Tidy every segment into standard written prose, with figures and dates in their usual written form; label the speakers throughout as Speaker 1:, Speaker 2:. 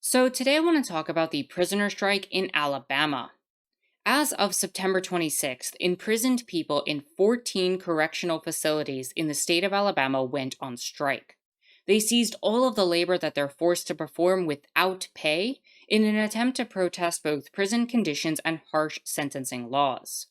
Speaker 1: So, today I want to talk about the prisoner strike in Alabama. As of September 26th, imprisoned people in 14 correctional facilities in the state of Alabama went on strike. They seized all of the labor that they're forced to perform without pay in an attempt to protest both prison conditions and harsh sentencing laws.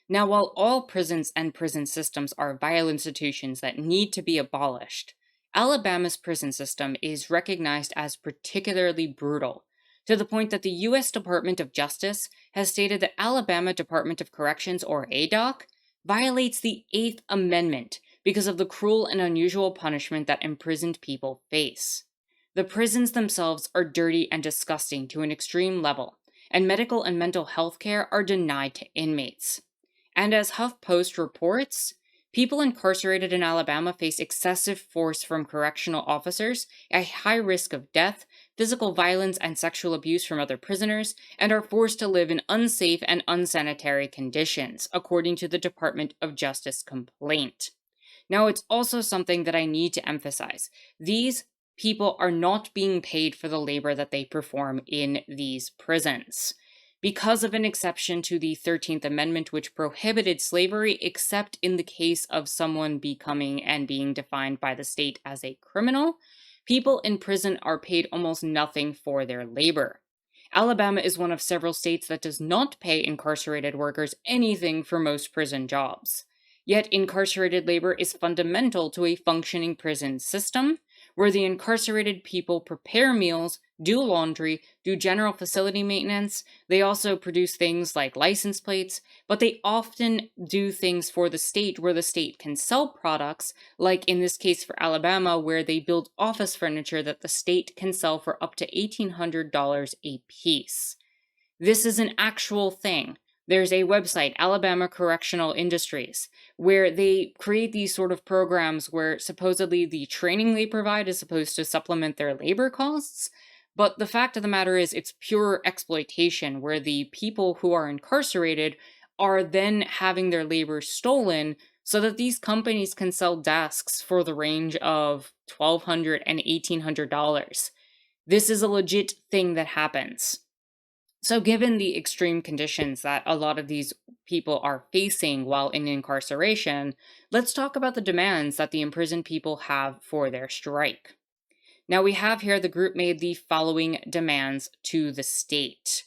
Speaker 1: Now, while all prisons and prison systems are vile institutions that need to be abolished, Alabama's prison system is recognized as particularly brutal, to the point that the U.S. Department of Justice has stated that Alabama Department of Corrections, or ADOC, violates the Eighth Amendment because of the cruel and unusual punishment that imprisoned people face. The prisons themselves are dirty and disgusting to an extreme level, and medical and mental health care are denied to inmates. And as HuffPost reports, people incarcerated in Alabama face excessive force from correctional officers, a high risk of death, physical violence, and sexual abuse from other prisoners, and are forced to live in unsafe and unsanitary conditions, according to the Department of Justice complaint. Now, it's also something that I need to emphasize. These people are not being paid for the labor that they perform in these prisons, because of an exception to the 13th Amendment, which prohibited slavery except in the case of someone becoming and being defined by the state as a criminal. People in prison are paid almost nothing for their labor. Alabama is one of several states that does not pay incarcerated workers anything for most prison jobs. Yet incarcerated labor is fundamental to a functioning prison system, where the incarcerated people prepare meals, do laundry, do general facility maintenance. They also produce things like license plates, but they often do things for the state where the state can sell products, like in this case for Alabama, where they build office furniture that the state can sell for up to $1,800 a piece. This is an actual thing. There's a website, Alabama Correctional Industries, where they create these sort of programs where supposedly the training they provide is supposed to supplement their labor costs. But the fact of the matter is, it's pure exploitation, where the people who are incarcerated are then having their labor stolen so that these companies can sell desks for the range of $1,200 and $1,800. This is a legit thing that happens. So, given the extreme conditions that a lot of these people are facing while in incarceration, let's talk about the demands that the imprisoned people have for their strike. Now, we have here the group made the following demands to the state.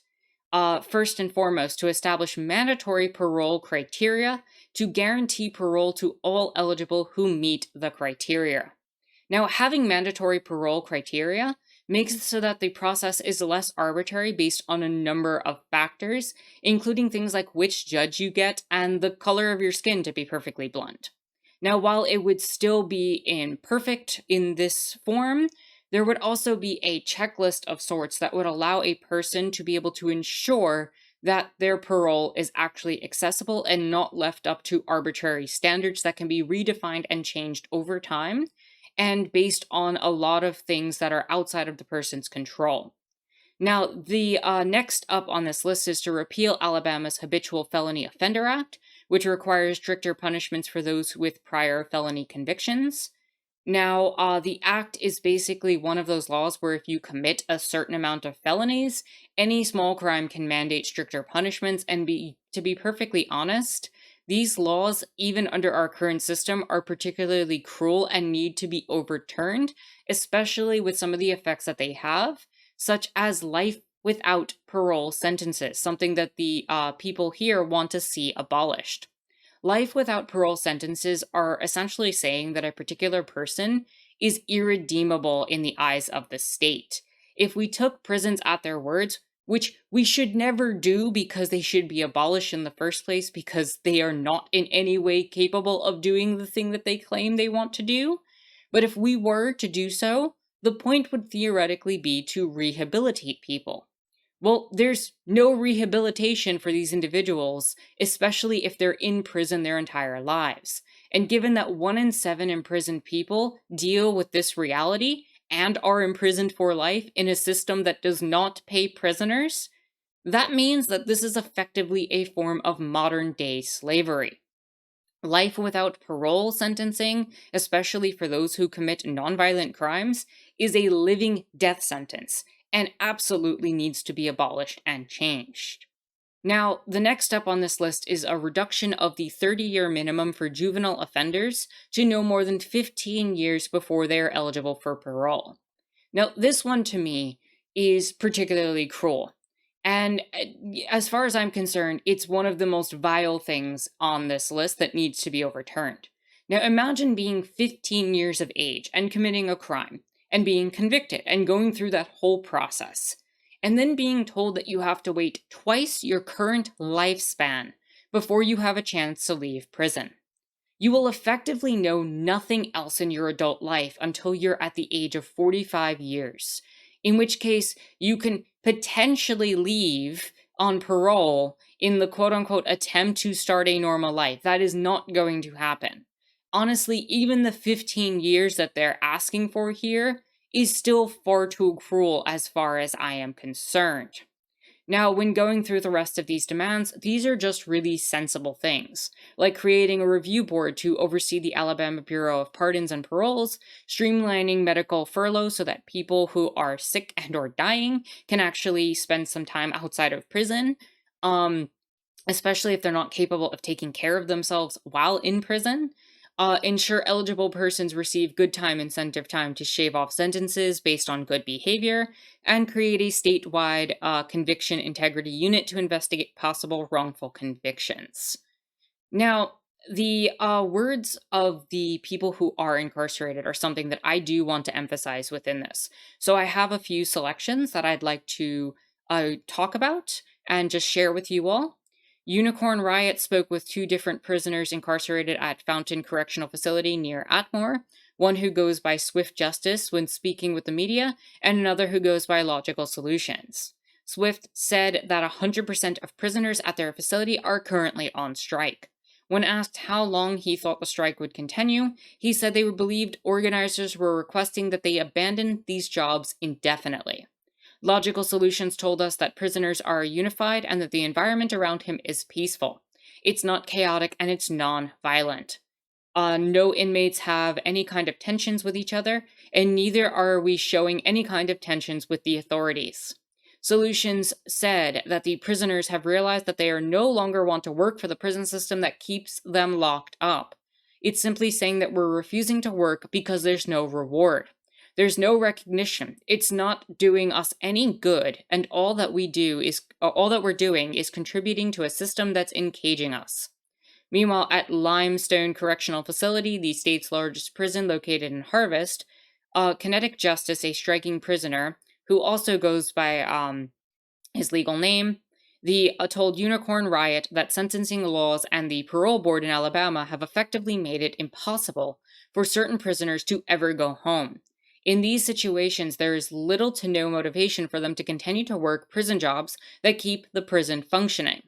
Speaker 1: First and foremost, to establish mandatory parole criteria to guarantee parole to all eligible who meet the criteria. Now, having mandatory parole criteria makes it so that the process is less arbitrary based on a number of factors, including things like which judge you get and the color of your skin, to be perfectly blunt. Now, while it would still be imperfect in this form, there would also be a checklist of sorts that would allow a person to be able to ensure that their parole is actually accessible and not left up to arbitrary standards that can be redefined and changed over time, and based on a lot of things that are outside of the person's control. Now, the next up on this list is to repeal Alabama's Habitual Felony Offender Act, which requires stricter punishments for those with prior felony convictions. Now, the act is basically one of those laws where if you commit a certain amount of felonies, any small crime can mandate stricter punishments, and to be perfectly honest, these laws, even under our current system, are particularly cruel and need to be overturned, especially with some of the effects that they have, such as life without parole sentences, something that the people here want to see abolished. Life without parole sentences are essentially saying that a particular person is irredeemable in the eyes of the state. If we took prisons at their words, which we should never do because they should be abolished in the first place because they are not in any way capable of doing the thing that they claim they want to do, but if we were to do so, the point would theoretically be to rehabilitate people. Well, there's no rehabilitation for these individuals, especially if they're in prison their entire lives. And given that 1 in 7 imprisoned people deal with this reality and are imprisoned for life in a system that does not pay prisoners, that means that this is effectively a form of modern-day slavery. Life without parole sentencing, especially for those who commit nonviolent crimes, is a living death sentence. and absolutely needs to be abolished and changed. Now, the next step on this list is a reduction of the 30-year minimum for juvenile offenders to no more than 15 years before they are eligible for parole. Now, this one to me is particularly cruel. And as far as I'm concerned, it's one of the most vile things on this list that needs to be overturned. Now, imagine being 15 years of age and committing a crime and being convicted and going through that whole process, and then being told that you have to wait twice your current lifespan before you have a chance to leave prison. You will effectively know nothing else in your adult life until you're at the age of 45 years, in which case you can potentially leave on parole in the quote unquote attempt to start a normal life. That is not going to happen. Honestly, even the 15 years that they're asking for here is still far too cruel as far as I am concerned. Now, when going through the rest of these demands, these are just really sensible things, like creating a review board to oversee the Alabama Bureau of Pardons and Paroles, streamlining medical furlough so that people who are sick and or dying can actually spend some time outside of prison, especially if they're not capable of taking care of themselves while in prison. Ensure eligible persons receive good time incentive time to shave off sentences based on good behavior, and create a statewide conviction integrity unit to investigate possible wrongful convictions. Now, the words of the people who are incarcerated are something that I do want to emphasize within this. So I have a few selections that I'd like to talk about and just share with you all. Unicorn Riot spoke with two different prisoners incarcerated at Fountain Correctional Facility near Atmore, one who goes by Swift Justice when speaking with the media, and another who goes by Logical Solutions. Swift said that 100% of prisoners at their facility are currently on strike. When asked how long he thought the strike would continue, he said they believed organizers were requesting that they abandon these jobs indefinitely. Logical Solutions told us that prisoners are unified and that the environment around him is peaceful. It's not chaotic and it's non-violent. No inmates have any kind of tensions with each other, and neither are we showing any kind of tensions with the authorities. Solutions said that the prisoners have realized that they are no longer want to work for the prison system that keeps them locked up. It's simply saying that we're refusing to work because there's no reward. There's no recognition. It's not doing us any good, and all that we're doing is contributing to a system that's encaging us. Meanwhile, at Limestone Correctional Facility, the state's largest prison located in Harvest, Kinetic Justice, a striking prisoner, who also goes by his legal name, told Unicorn Riot that sentencing laws and the parole board in Alabama have effectively made it impossible for certain prisoners to ever go home. In these situations, there is little to no motivation for them to continue to work prison jobs that keep the prison functioning.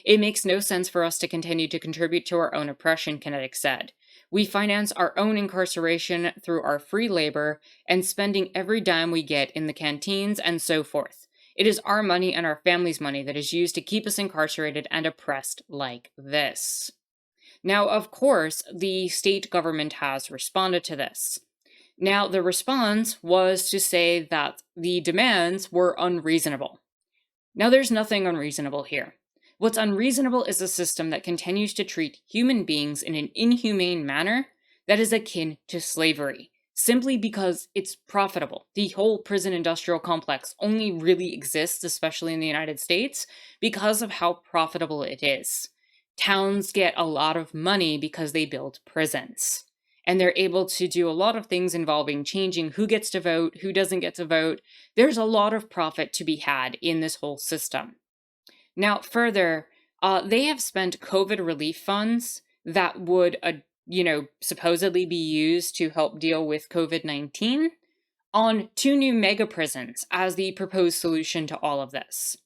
Speaker 1: It makes no sense for us to continue to contribute to our own oppression, Kinetic said. We finance our own incarceration through our free labor and spending every dime we get in the canteens and so forth. It is our money and our family's money that is used to keep us incarcerated and oppressed like this. Now, of course, the state government has responded to this. Now, the response was to say that the demands were unreasonable. Now, there's nothing unreasonable here. What's unreasonable is a system that continues to treat human beings in an inhumane manner that is akin to slavery, simply because it's profitable. The whole prison industrial complex only really exists, especially in the United States, because of how profitable it is. Towns get a lot of money because they build prisons. And they're able to do a lot of things involving changing who gets to vote, who doesn't get to vote. There's a lot of profit to be had in this whole system. Now, further, they have spent COVID relief funds that would, supposedly be used to help deal with COVID-19 on 2 new mega prisons as the proposed solution to all of this.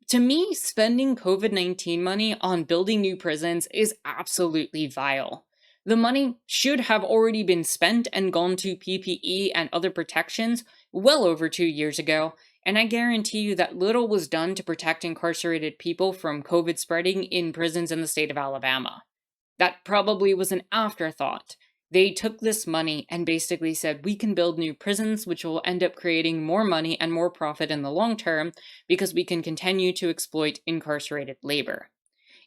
Speaker 1: To me, spending COVID-19 money on building new prisons is absolutely vile. The money should have already been spent and gone to PPE and other protections well over 2 years ago, and I guarantee you that little was done to protect incarcerated people from COVID spreading in prisons in the state of Alabama. That probably was an afterthought, They took this money and basically said, we can build new prisons, which will end up creating more money and more profit in the long term because we can continue to exploit incarcerated labor.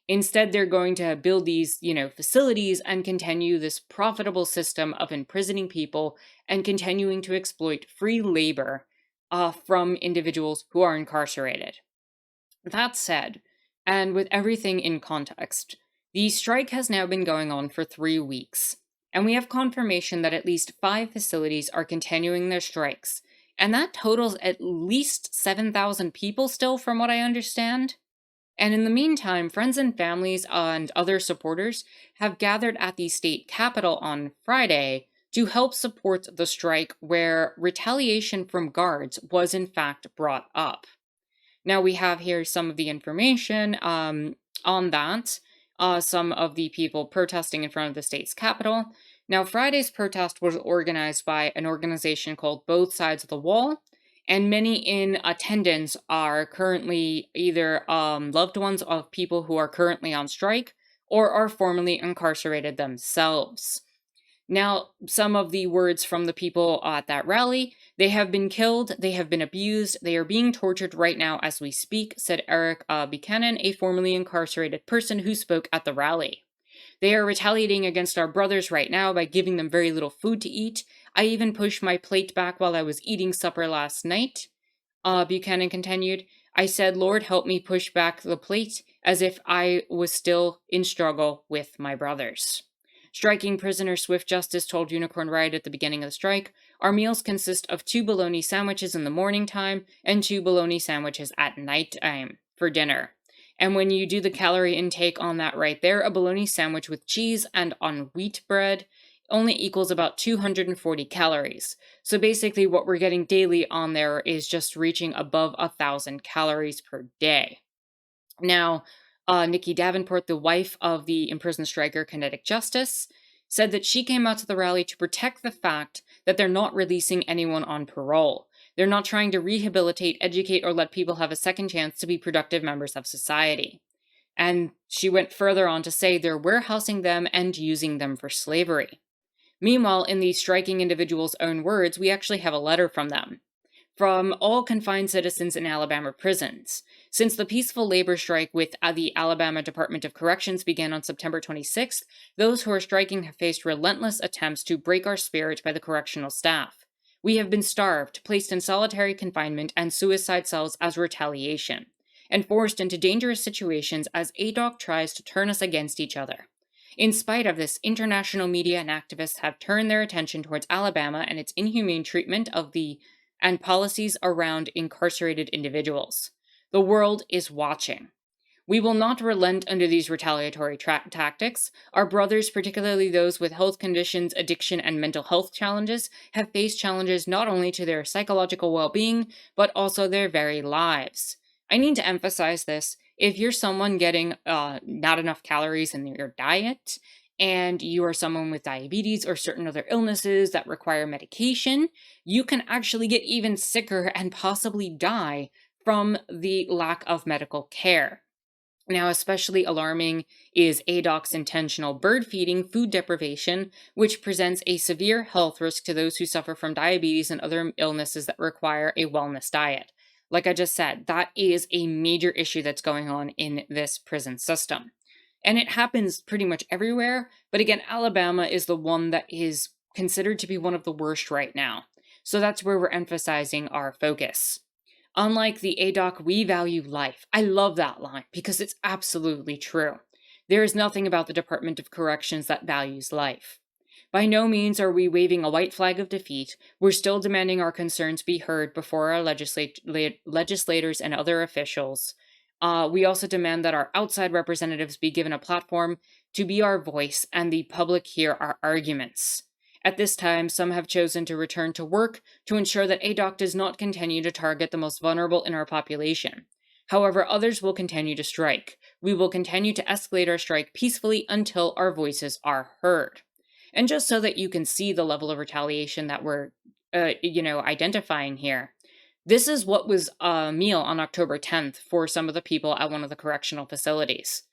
Speaker 1: Instead, they're going to build these, facilities and continue this profitable system of imprisoning people and continuing to exploit free labor from individuals who are incarcerated. That said, and with everything in context, the strike has now been going on for 3 weeks, and we have confirmation that at least 5 facilities are continuing their strikes, and that totals at least 7,000 people still, from what I understand. And in the meantime, friends and families and other supporters have gathered at the state capitol on Friday to help support the strike, where retaliation from guards was in fact brought up. Now we have here some of the information on that. Some of the people protesting in front of the state's capitol. Now, Friday's protest was organized by an organization called Both Sides of the Wall, and many in attendance are currently either loved ones of people who are currently on strike or are formerly incarcerated themselves. Now, some of the words from the people at that rally: they have been killed, they have been abused, they are being tortured right now as we speak, said Eric Buchanan, a formerly incarcerated person who spoke at the rally. They are retaliating against our brothers right now by giving them very little food to eat. I even pushed my plate back while I was eating supper last night. Buchanan continued. I said, Lord, help me push back the plate, as if I was still in struggle with my brothers. Striking prisoner Swift Justice told Unicorn Riot at the beginning of the strike, our meals consist of 2 bologna sandwiches in the morning time and 2 bologna sandwiches at night time for dinner. And when you do the calorie intake on that right there, a bologna sandwich with cheese and on wheat bread only equals about 240 calories. So basically what we're getting daily on there is just reaching above 1,000 calories per day. Now, Nikki Davenport, the wife of the imprisoned striker Kinetic Justice, said that she came out to the rally to protect the fact that they're not releasing anyone on parole. They're not trying to rehabilitate, educate, or let people have a second chance to be productive members of society. And she went further on to say they're warehousing them and using them for slavery. Meanwhile, in these striking individuals' own words, we actually have a letter from them. From all confined citizens in Alabama prisons. Since the peaceful labor strike with the Alabama Department of Corrections began on September 26th, those who are striking have faced relentless attempts to break our spirit by the correctional staff. We have been starved, placed in solitary confinement and suicide cells as retaliation, and forced into dangerous situations as ADOC tries to turn us against each other. In spite of this, international media and activists have turned their attention towards Alabama and its inhumane treatment and policies around incarcerated individuals. The world is watching. We will not relent under these retaliatory tactics. Our brothers, particularly those with health conditions, addiction, and mental health challenges, have faced challenges not only to their psychological well-being, but also their very lives. I need to emphasize this. If you're someone getting not enough calories in your diet, and you are someone with diabetes or certain other illnesses that require medication, you can actually get even sicker and possibly die from the lack of medical care. Now, especially alarming is ADOC's intentional bird feeding food deprivation, which presents a severe health risk to those who suffer from diabetes and other illnesses that require a wellness diet. Like I just said, that is a major issue that's going on in this prison system. And it happens pretty much everywhere, but again, Alabama is the one that is considered to be one of the worst right now. So that's where we're emphasizing our focus. Unlike the ADOC, we value life. I love that line because it's absolutely true. There is nothing about the Department of Corrections that values life. By no means are we waving a white flag of defeat. We're still demanding our concerns be heard before our legislators and other officials. We also demand that our outside representatives be given a platform to be our voice and the public hear our arguments. At this time, some have chosen to return to work to ensure that ADOC does not continue to target the most vulnerable in our population. However, others will continue to strike. We will continue to escalate our strike peacefully until our voices are heard. And just so that you can see the level of retaliation that we're, identifying here, this is what was a meal on October 10th for some of the people at one of the correctional facilities.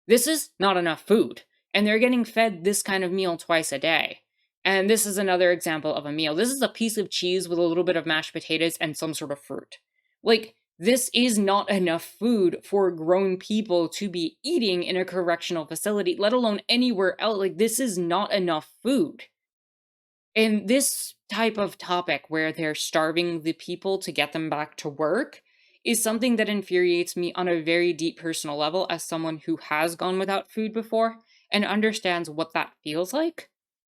Speaker 1: This is not enough food, and they're getting fed this kind of meal twice a day. And this is another example of a meal. This is a piece of cheese with a little bit of mashed potatoes and some sort of fruit. Like, this is not enough food for grown people to be eating in a correctional facility, let alone anywhere else. Like, this is not enough food. And this type of topic where they're starving the people to get them back to work is something that infuriates me on a very deep personal level as someone who has gone without food before and understands what that feels like.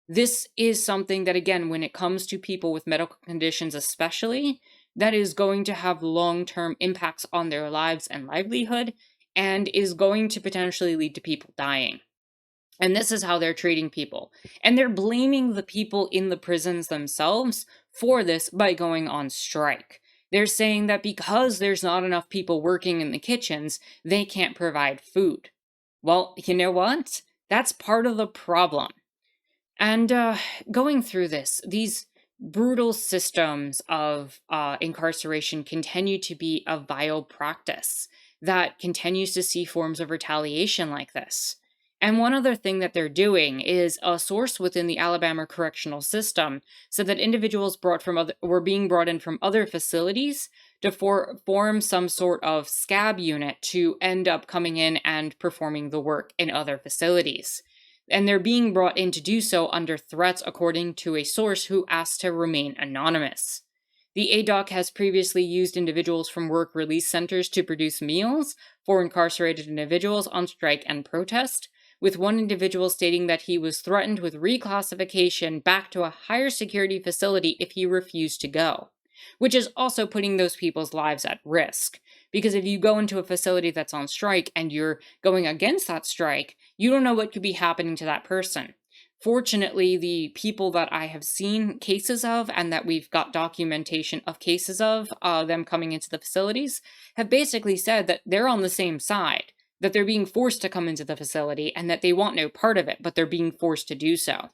Speaker 1: This is something that, again, when it comes to people with medical conditions, especially, that is going to have long term impacts on their lives and livelihood and is going to potentially lead to people dying. And this is how they're treating people. And they're blaming the people in the prisons themselves for this by going on strike. They're saying that because there's not enough people working in the kitchens, they can't provide food. Well, you know what? That's part of the problem. And going through this, these brutal systems of incarceration continue to be a vile practice that continues to see forms of retaliation like this. And one other thing that they're doing is a source within the Alabama correctional system said that individuals were being brought in from other facilities to form some sort of scab unit to end up coming in and performing the work in other facilities. And they're being brought in to do so under threats, according to a source who asked to remain anonymous. The ADOC has previously used individuals from work release centers to produce meals for incarcerated individuals on strike and protest, with one individual stating that he was threatened with reclassification back to a higher security facility if he refused to go, which is also putting those people's lives at risk. Because if you go into a facility that's on strike and you're going against that strike, you don't know what could be happening to that person. Fortunately, the people that I have seen cases of and that we've got documentation of cases of them coming into the facilities have basically said that they're on the same side, that they're being forced to come into the facility and that they want no part of it, but they're being forced to do so.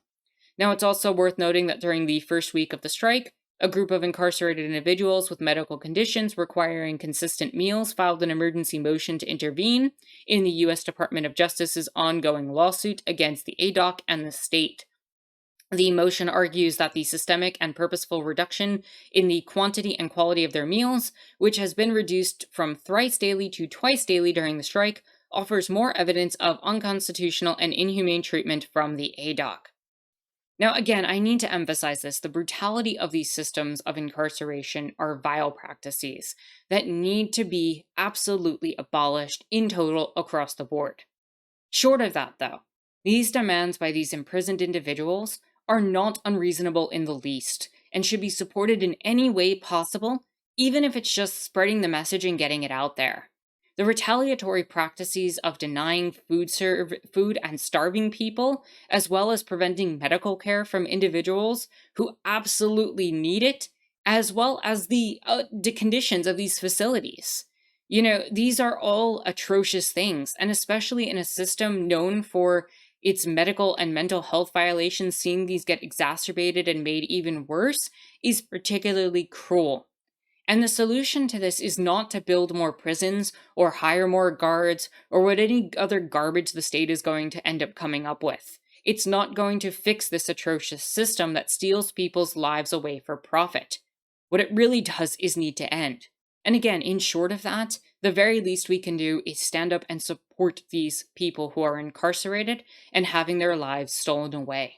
Speaker 1: Now, it's also worth noting that during the first week of the strike, a group of incarcerated individuals with medical conditions requiring consistent meals filed an emergency motion to intervene in the U.S. Department of Justice's ongoing lawsuit against the ADOC and the state. The motion argues that the systemic and purposeful reduction in the quantity and quality of their meals, which has been reduced from thrice daily to twice daily during the strike, offers more evidence of unconstitutional and inhumane treatment from the ADOC. Now, again, I need to emphasize this. The brutality of these systems of incarceration are vile practices that need to be absolutely abolished in total across the board. Short of that, though, these demands by these imprisoned individuals are not unreasonable in the least and should be supported in any way possible, even if it's just spreading the message and getting it out there. The retaliatory practices of denying food and starving people, as well as preventing medical care from individuals who absolutely need it, as well as the conditions of these facilities. You know, these are all atrocious things, and especially in a system known for its medical and mental health violations, seeing these get exacerbated and made even worse is particularly cruel. And the solution to this is not to build more prisons or hire more guards or what any other garbage the state is going to end up coming up with. It's not going to fix this atrocious system that steals people's lives away for profit. What it really does is need to end. And again, in short of that, the very least we can do is stand up and support these people who are incarcerated and having their lives stolen away.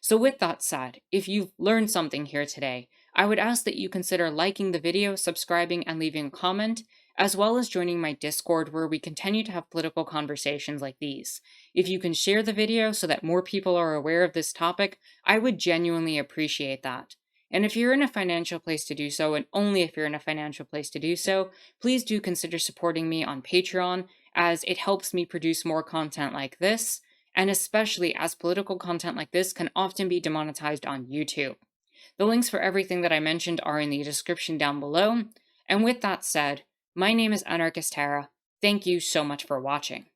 Speaker 1: So with that said, if you've learned something here today, I would ask that you consider liking the video, subscribing, and leaving a comment, as well as joining my Discord where we continue to have political conversations like these. If you can share the video so that more people are aware of this topic, I would genuinely appreciate that. And if you're in a financial place to do so, and only if you're in a financial place to do so, please do consider supporting me on Patreon, as it helps me produce more content like this, and especially as political content like this can often be demonetized on YouTube. The links for everything that I mentioned are in the description down below. And with that said, my name is Anarchist Tara. Thank you so much for watching.